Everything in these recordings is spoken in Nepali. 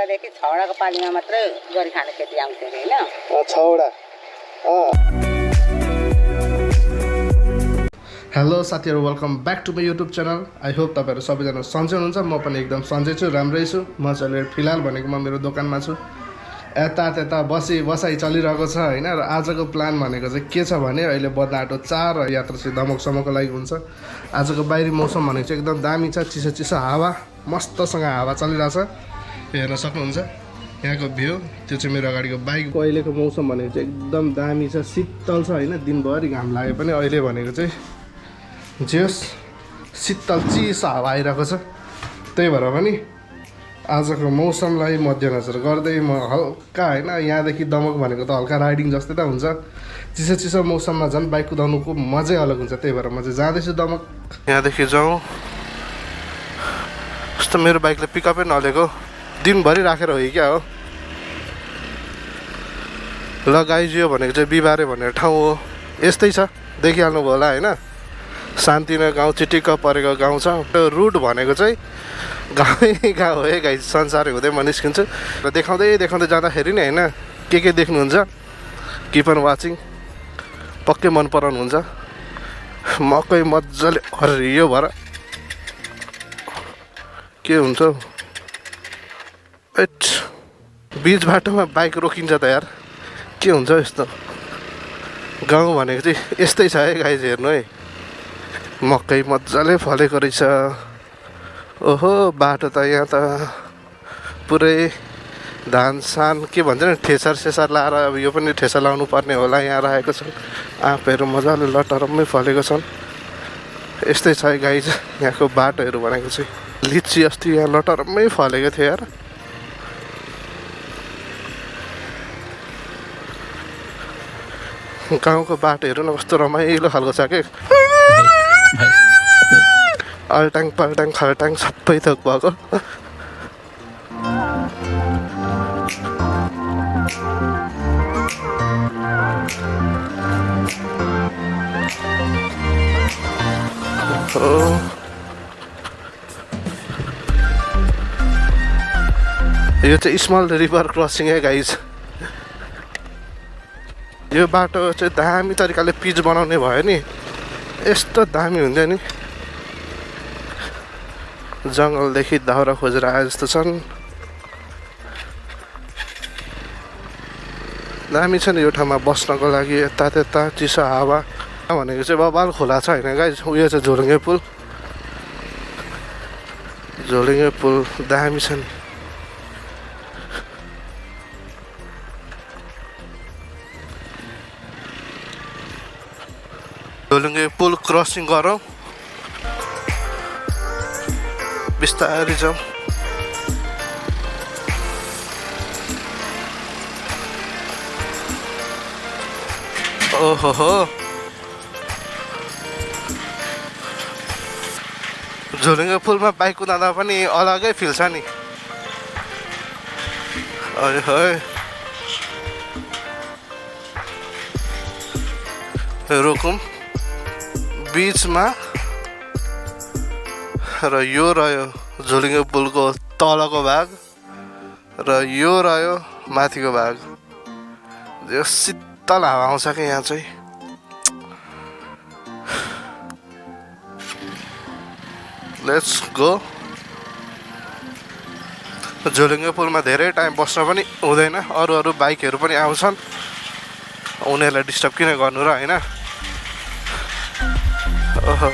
वडादेखि 6 वडाको पालीमा मात्रै गरी खाने खेती आउँथ्यो अरे हैन 6 वडा हेलो साथीहरु welcome back to my YouTube channel I hope तपाईहरु सबैजना सन्चै हुनुहुन्छ म पनि एकदम सन्चै छु राम्रै छु म चाहिँ फिलहाल भनेको म मेरो दोकानमा छु यता बसाइ चलिरहेको छ हैन र आजको प्लान भनेको चाहिँ के छ भने अहिले बदनाटो 4 यात्रा चाहिँ दमकसमको लागि हुन्छ आजको बाहिरी मौसम भनेको चाहिँ एकदम दामी छ चिसो हावा मस्तसँग हावा चलिरहेछ हेर्न सक्नुहुन्छ यहाँको भ्यू त्यो चाहिँ मेरो अगाडिको बाइक अहिलेको मौसम भनेको चाहिँ एकदम दामी छ शीतल छ हैन दिनभरि घाम लागे पनि अहिले भनेको चाहिँ जेस शीतल चिसो हावा आइरहेको छ त्यही भएर पनि आजको मौसमलाई मध्यनजर गर्दै म हल्का हैन यहाँदेखि दमक भनेको त हल्का राइडिङ जस्तै त हुन्छ चिसो मौसममा झन् बाइक कुदाउनुको मजै अलग हुन्छ त्यही भएर म चाहिँ जाँदैछु दमक यहाँदेखि जाउँ कस्तो मेरो बाइकले पिकअपै नलिएको दिनभरि राखेर हो क्या हो ल गाइज यो भनेको चाहिँ बिहिबारे भन्ने ठाउँ हो यस्तै छ देखिहाल्नुभयो होला हैन शान्तिनगर गाउँ चिटिक्क परेको गाउँ छ रुट भनेको चाहिँ गाउँै गाउँ हो है गाइज संसार हुँदै म निस्किन्छु र देखाउँदै जाँदाखेरि नि हैन के देख्नुहुन्छ किप अन वाचिङ पक्कै मन पराउनुहुन्छ मकै मजाले हरियो भएर के हुन्छ एट बीच बाटोमा बाइक रोकिन्छ त यार के हुन्छ यस्तो गाउँ भनेको चाहिँ यस्तै छ है गाइज हेर्नु है मकै मजाले फलेको रहेछ ओहो बाटो त यहाँ त पुरै धान सान के भन्छ नि ठेसर लाएर अब यो पनि ठेसर लाउनु पर्ने होला यहाँ राखेको छ आँपहरू मजाले लटरम्मै फलेको छन् यस्तै छ है गाइज यहाँको बाटोहरू भनेको चाहिँ लिची अस्ति यहाँ लटरम्मै फलेको थियो यार गाउँको बाटोहरू न कस्तो रमाइलो खालको छ कि अल्टाङ पल्टाङ खल्टाङ सबै थोक भएको यो चाहिँ स्मल रिभर क्रसिङ है गाइज यो बाटो चाहिँ दामी तरिकाले पिच बनाउने भयो नि यस्तो दामी हुन्थ्यो नि जङ्गलदेखि दाउरा खोजेर आए जस्तो छन् दामी छ नि यो ठाउँमा बस्नको लागि यता त्यता चिसो हावा भनेको चाहिँ बबाल खोला छ होइन गाइज उयो चाहिँ झोलुङ्गे पुल दामी छ नि झोलुङ्गे पुल क्रसिङ गरौँ बिस्तारै जाउँ ओहो झोलुङ्गे पुलमा बाइक कुदाउँदा पनि अलगै फिल छ नि रोकौँ बीचमा र यो रह्यो झोलुङ्गे पुलको तलको भाग र यो रह्यो माथिको भाग यो शीतल हावा आउँछ कि यहाँ चाहिँ लेट्स गो झोलुङ्गे पुलमा धेरै टाइम बस्न पनि हुँदैन अरू बाइकहरू पनि आउँछन् उनीहरूलाई डिस्टर्ब किन गर्नु र हैन ओहो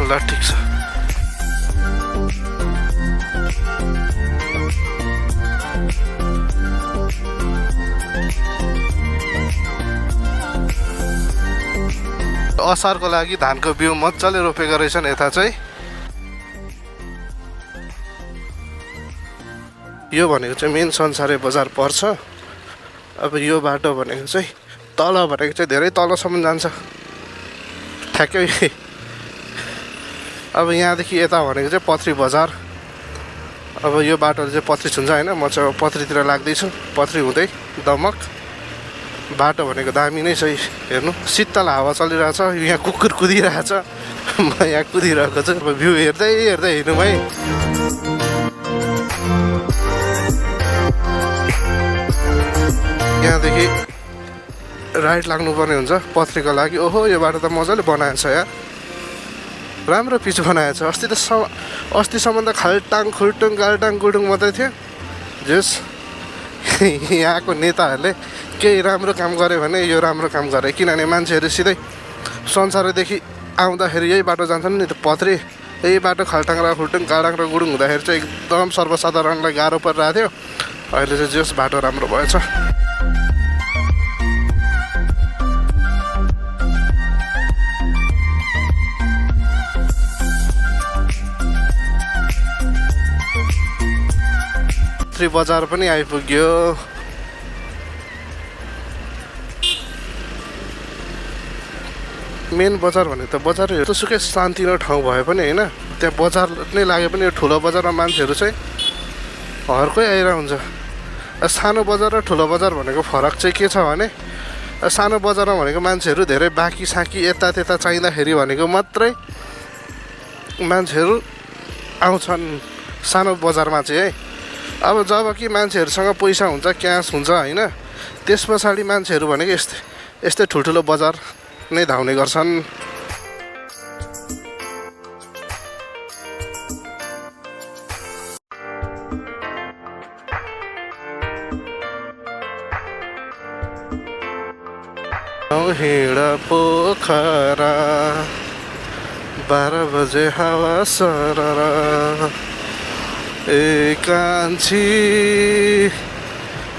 ल ठिक छ असारको लागि धानको बिउ मजाले रोपेको रहेछन् यता चाहिँ यो भनेको चाहिँ मेन संसारे बजार पर्छ अब यो बाटो भनेको चाहिँ तल भनेको चाहिँ धेरै तलसम्म जान्छ ठ्याक्कै अब यहाँदेखि यता भनेको चाहिँ पत्री बजार अब यो बाटो चाहिँ पत्री छुन्छ होइन, म चाहिँ अब पत्रीतिर लाग्दैछु। पत्री हुँदै दमक। बाटो भनेको दामी नै छ हेर्नु, शीतल हावा चलिरहेछ, यहाँ कुकुर कुदिरहेछ, म यहाँ कुदिरहेको छु। अब भ्यू हेर्दै हेर्दै हिँड्नु भाइ। यहाँदेखि राइट लाग्नुपर्ने हुन्छ पत्रीको लागि। ओहो यो बाटो त मजाले बनाएको छ यार, राम्रो पिच बनाएको छ। अस्तिसम्म त खाल्टाङ खुल्टुङ गाल्टाङ गुडुङ मात्रै थियो। जस यहाँको नेताहरूले केही राम्रो काम गऱ्यो भने यो राम्रो काम गरे, किनभने मान्छेहरू सिधै संसारदेखि आउँदाखेरि यही बाटो जान्छन् नि त पत्री। यही बाटो खाल्टाङ र खुल्टुङ गाल्टाङ र गुडुङ हुँदाखेरि चाहिँ एकदम सर्वसाधारणलाई गाह्रो परिरहेको थियो। अहिले चाहिँ जस बाटो राम्रो भएछ। बजार पनि आइपुग्यो। मेन बजार भने त बजार जतिसुकै शान्तिलो ठाउँ भए पनि होइन, त्यहाँ बजार नै लागे पनि यो ठुलो बजारमा मान्छेहरू चाहिँ हरकै आइरहेको हुन्छ। सानो बजार र ठुलो बजार भनेको फरक चाहिँ के छ भने, सानो बजारमा भनेको मान्छेहरू धेरै बाँकी साकी यता त्यता चाहिँदाखेरि भनेको मात्रै मान्छेहरू आउँछन् सानो बजारमा चाहिँ है। अब जब कि मान्छेहरूसँग पैसा हुन्छ, क्यास हुन्छ होइन, त्यस पछाडि मान्छेहरू भनेको यस्तै ठुल्ठुलो बजार नै धाउने गर्छन्। हिँड पोखरा 12 बजे हावा सरर, ए कान्छी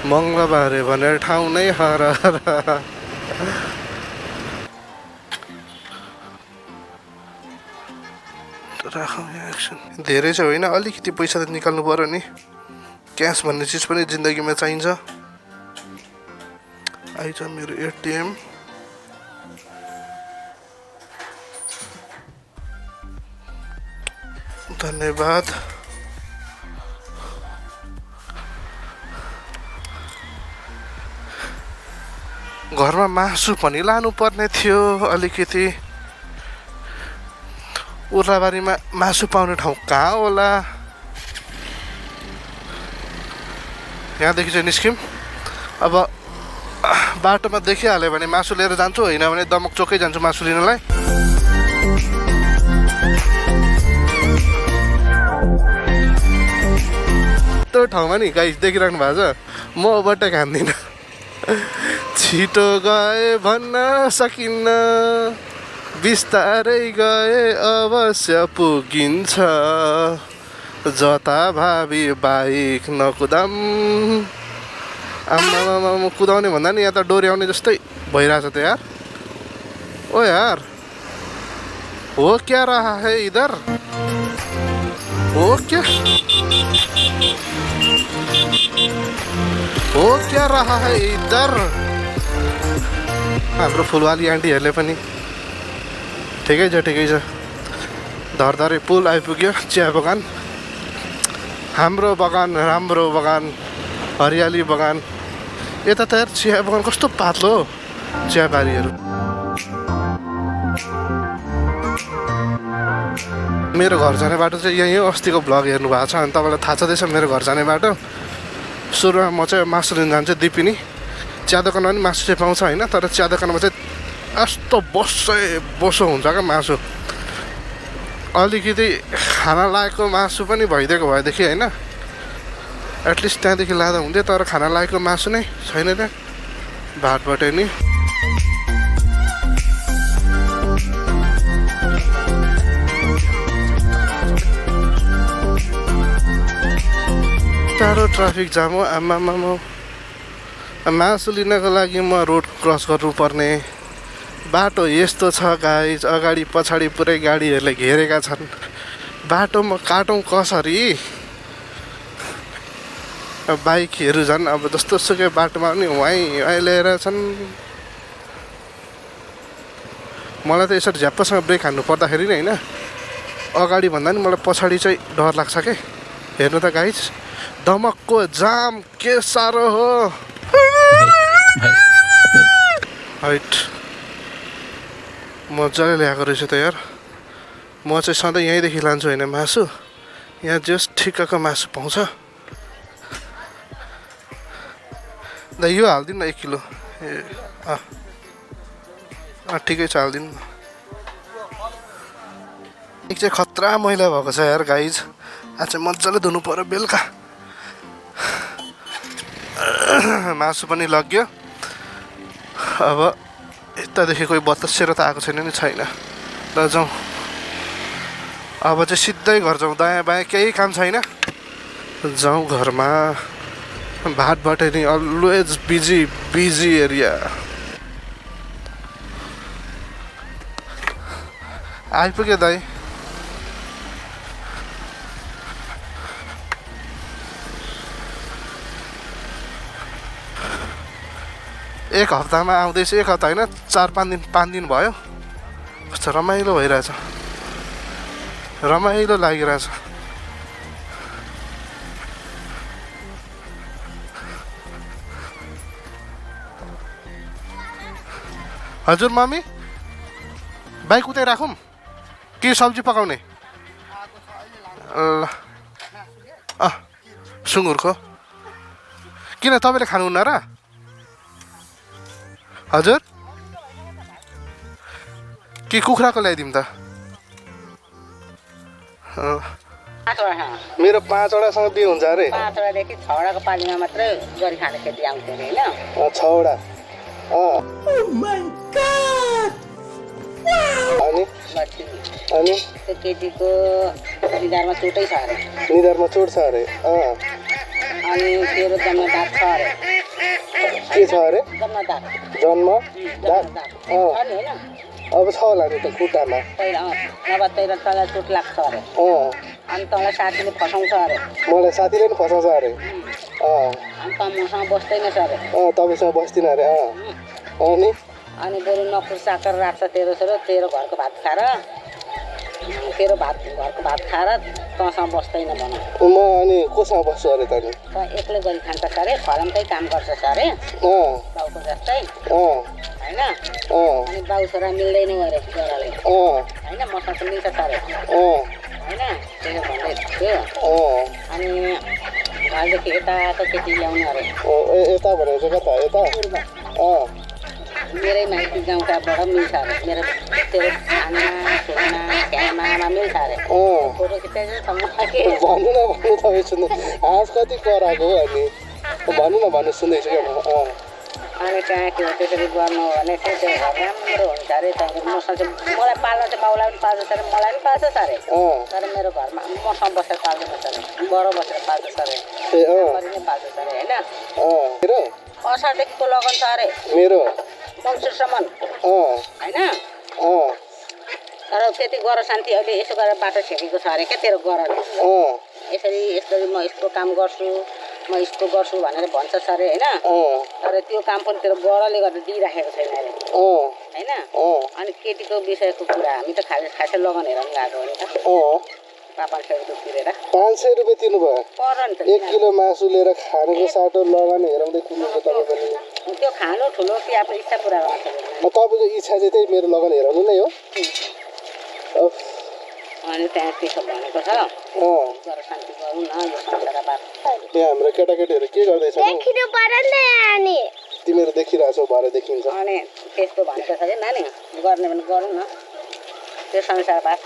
मङ्गलबारे भनेर ठाउँ नै हरार। धेरै चाहिँ होइन, अलिकति पैसा त निकाल्नु पर्यो नि। क्यास भन्ने चिज पनि जिन्दगीमा चाहिन्छ। आइज मेरो एटिएम। धन्यवाद। घरमा मासु पनि लानुपर्ने थियो अलिकति। उर्लाबारीमा मासु पाउने ठाउँ कहाँ होला? यहाँदेखि चाहिँ निस्क्यौँ। अब बाटोमा देखिहाल्यो भने मासु लिएर जान्छु, होइन भने दमक चोकै जान्छु मासु लिनलाई। त्यो ठाउँमा नि गाइस देखिराख्नु भएको छ, म ओभरटेक हान्दिनँ। छिटो गए भन्न सकिन्न, बिस्तारै गए अवश्य पुगिन्छ, जता भावी बाइक नकुदाम। आम्मामा कुदाउने भन्दा नि यहाँ त डोर्याउने जस्तै भइरहेछ त यार। ओ यार, हो क्या रहा है इधर? हो क्या रहा है इधर? हाम्रो फुलवाली आन्टीहरूले पनि ठिकै छ। धरधरे पुल आइपुग्यो, चिया बगान। हाम्रो बगान, राम्रो बगान, हरियाली बगान। यता त यार चिया बगान कस्तो पातलो हो, चियाबारीहरू। मेरो घर जाने बाटो चाहिँ यही हो। अस्तिको भ्लग हेर्नु भएको छ अनि तपाईँलाई थाहा छँदैछ मेरो घर जाने बाटो। सुरुमा म चाहिँ मासु लिन जान्छु दिपिनी। चिया दोकानमा पनि मासु चाहिँ पाउँछ होइन, तर चिया दोकानमा चाहिँ यस्तो बोसो हुन्छ क्या मासु। अलिकति खाना लागेको मासु पनि भइदिएको भएदेखि होइन, एटलिस्ट त्यहाँदेखि लाँदा हुन्थ्यो। तर खाना लागेको मासु नै छैन त्यहाँ भातबाटै नि। टाढो ट्राफिक जाम हो आमामा। मासु लिनको लागि म रोड क्रस गर्नुपर्ने। बाटो यस्तो छ गाइज, अगाडि पछाडि पुरै गाडीहरूले घेरेका छन्। बाटोमा काटौँ कसरी? बाइकहरू झन् अब जस्तो सुकै बाटोमा पनि वहीँ ल्याएर छन्। मलाई त यसरी झ्याप्पसँग ब्रेक हान्नु पर्दाखेरि नि होइन, अगाडि भन्दा नि मलाई पछाडि चाहिँ डर लाग्छ के। हेर्नु त गाइस दमकको जाम के साह्रो हो हाइट मजाले ल्याएको रहेछ त यार म चाहिँ सधैँ यहीँदेखि लान्छु होइन मासु यहाँ जस्ट ठिक्कको मासु पाउँछ दा यो हालिदिनु न 1 किलो ए ठिकै छ हालिदिनु न एक चाहिँ खतरा मैला भएको छ यार गाइज आज चाहिँ मजाले धुनु पर्यो बेलुका मासु पनि लग्यो अब यतादेखि कोही बतासेर त आएको छैन नि छैन ल जाउँ अब चाहिँ सिधै घर जाउँ दायाँ बायाँ केही काम छैन जाउँ घरमा भात बटाइने अलवेज बिजी एरिया आइपुग्यो दाइ एक हप्तामा आउँदैछ एक हप्ता होइन 4-5 दिन भयो कस्तो रमाइलो भइरहेछ रमाइलो लागिरहेछ हजुर मम्मी बाइक उतै राखौँ के सब्जी पकाउने ल सुँगुरको किन तपाईँले खानुहुन्न र हजुर के कुखुराको ल्याइदिउँ त मेरो 5वटासँग बिहे हुन्छ अरे 5वटादेखि 6वटाको पालीमा मात्रै गरी खाने खेती आउँथ्यो अरे होइन 6वटा अनि त्यो केटीको निधारमा चोटै छ अरे निधारमा चोट छ अरे अनि तेरो जन्मदात छ अरे के छ अरे जन्मदात जन्मदात अनि होइन अब छ होला नि त खुट्टामा पहिला नभए तेरो तँलाई चोट लाग्छ अरे अनि तँलाई साथीले फसाउँछ अरे मलाई साथीले नि फसाउँछ अरे अनि त मसँग बस्दैनस् अरे तपाईँसँग बस्दिनँ अरे अनि बरु नकुर चाकर राख्छ तेरो छोरो तेरो घरको भात खाएर तेरो घरको भात खाएर तँसँग बस्दैन भन म अनि कोसँग बस्छु अरे त नि त एक्लै गरी खान्छस् अरे फलामकै काम गर्छस् अरे बाउको जस्तै होइन अनि बाउ छोरा मिल्दैन अरे छोराले होइन मसँग मिल्छ अरे होइन त्यसो भन्दै थियो अनि घरदेखि यताको केटी ल्याउनु अरे यता भनेर चाहिँ कता यता मेरै माइती गाउँकाबाट मिल्छ अरे मेरो तेरो खाना खेल्ना क्यामामा मिल्छ अरे फोटो खिच्दैछ भन्नु न भन्नु तपाईँ सुन्नु हाँस कति कराएको हो अनि भन्नु सुन्दैछु क्या अनि त्यहाँ के हो त्यसरी गर्नु हो भने चाहिँ त्यो राम्रो हुन्छ अरे त्यहाँदेखि मसँग चाहिँ मलाई पाल्न चाहिँ बाउलाई पनि पाल्छ अरे मलाई पनि पाल्छ अरे तर मेरो घरमा मसँग बसेर पाल्दैन अरे बडो बसेर पाल्छ अरे नै पाल्छ अरे होइन असारदेखिको लगन छ अरे मेरो मङ्सिरसम्म होइन तर त्यति गर शान्ति अहिले यसो गरेर बाटो छेकेको छ अरे क्या तेरो गरले यसरी म यस्तो काम गर्छु म यस्तो गर्छु भनेर भन्छस् अरे होइन तर त्यो काम पनि तेरो गरले गर्दा दिइराखेको छैन अरे होइन अनि केटीको विषयको कुरा हामी त खासै लगन हेर्नु गएको हो नि त 500 रुपियाँ तिरेर 500 रुपियाँ तिर्नुभयो पर नि त 1 किलो मासु लिएर खानुको साटो लगन हेराउँदै कुद्नुको तपाईँ पनि त्यो खानु ठुलो कि आफ्नो इच्छा पुरा गर्न सक्दैन तपाईँको इच्छा चाहिँ त्यही मेरो लगन हेराउनु नै हो अनि त्यहाँ त्यसो भनेको छ गर शान्ति गरौँ न यो संसारबाट यहाँ हाम्रो केटाकेटीहरू के गर्दैछ तिमीहरू देखिरहेछौ भएर देखिन्छ अनि त्यस्तो भनेको छ कि नानी गर्ने भने गरौँ न त्यो संसारबाट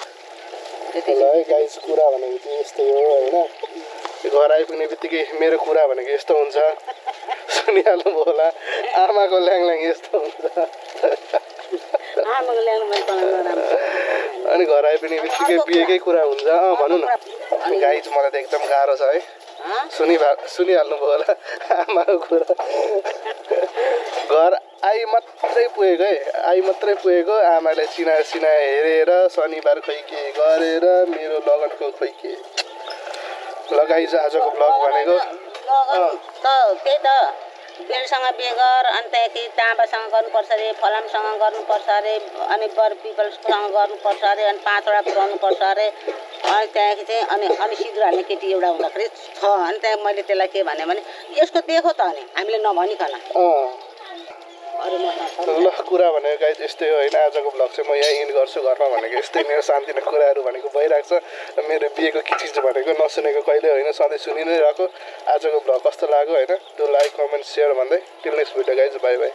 ल है गाइस कुरा भनेको चाहिँ यस्तै हो होइन घर आइपुग्ने बित्तिकै मेरो कुरा भनेको यस्तो हुन्छ सुनिहाल्नु होला आमाको ल्याङल्याङ यस्तो हुन्छ आमाको ल्याङ मन पराउनु राम्रो अनि घर आइपुग्ने बित्तिकै बिहेकै कुरा हुन्छ भनौँ न गाइस मलाई त एकदम गाह्रो छ है सुनिहाल्नु भयो होला आमाको कुरा घर आई मात्रै पुगेको आमाले चिना हेरेर शनिबार खोइ के गरेर मेरो लगनको खोइ के लगाइज आजको ब्लग भनेको त्यही त बेलसँग बिहे गर अनि त्यहाँदेखि ताँबासँग गर्नुपर्छ अरे फलामसँग गर्नुपर्छ अरे अनि बर पिपलसँग गर्नुपर्छ अरे अनि 5वटा पुऱ्याउनुपर्छ अरे अनि त्यहाँदेखि चाहिँ अनि सिन्दुर हाल्ने केटी एउटा हुँदाखेरि छ अनि त्यहाँ मैले त्यसलाई के भने यसको देखो त अनि हामीले नभनिकन ल कुरा भनेको गाइज यस्तै हो होइन आजको भ्लग चाहिँ म यहाँ इन्ड गर्छु घरमा भनेको यस्तै मेरो शान्तिना कुराहरू भनेको भइरहेको छ मेरो बिहेको चिज भनेको नसुनेको कहिले होइन सधैँ सुनि नै रहेको आजको भ्लग कस्तो लाग्यो होइन त्यो लाइक कमेन्ट सेयर भन्दै till next video guys by by